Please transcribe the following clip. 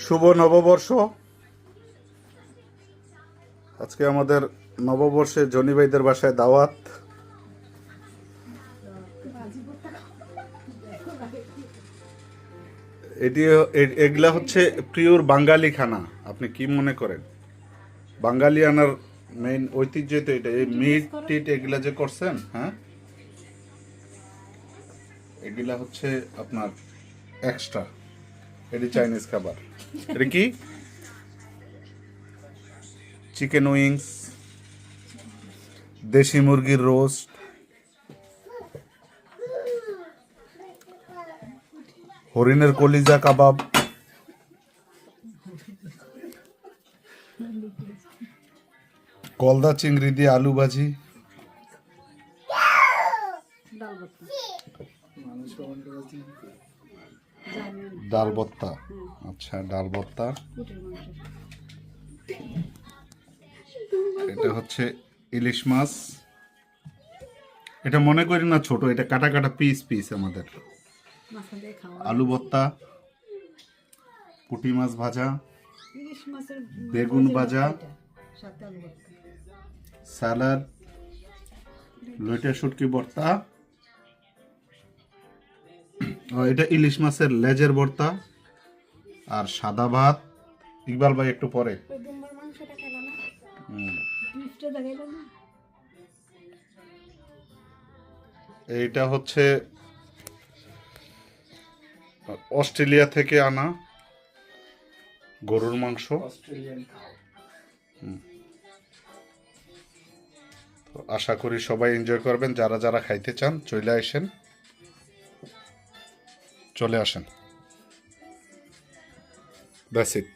শুভ নববর্ষ। আজকে আমাদের নববর্ষে জনি ভাইদের বাসায় দাওয়াত। এগুলা হচ্ছে পিওর বাঙালি খানা। আপনি কি মনে করেন? বাঙালিয়ানার মেইন ঐতিহ্য তো এটা। এই মিট টিট এগুলা যে করছেন, হ্যাঁ, এগুলা হচ্ছে আপনার এক্সট্রা। এটি চাইনিজ খাবার। এটা কি? চিকেন উইংস, দেশি মুরগির রোস্ট, হরিণের কলিজা কাবাব, গলদা চিংড়ি দিয়ে আলু ভাজি, ডাল ভর্তা। আচ্ছা, ডাল ভর্তা। এটা হচ্ছে ইলিশ মাছ। এটা মনে করি না ছোট, এটা কাটা কাটা পিস পিস। আমাদের আলু ভর্তা, পুঁটি মাছ ভাজা, বেগুন ভাজা, স্যালাড, লইটা শুটকি ভর্তা, এটা ইলিশ মাছের লেজের ভর্তা, আর সাদা ভাত। ইকবাল ভাই একটু পরে। এইটা হচ্ছে অস্ট্রেলিয়া থেকে আনা গরুর মাংস। তো আশা করি সবাই এনজয় করবেন। যারা যারা খাইতে চান চলে আসেন। That's it.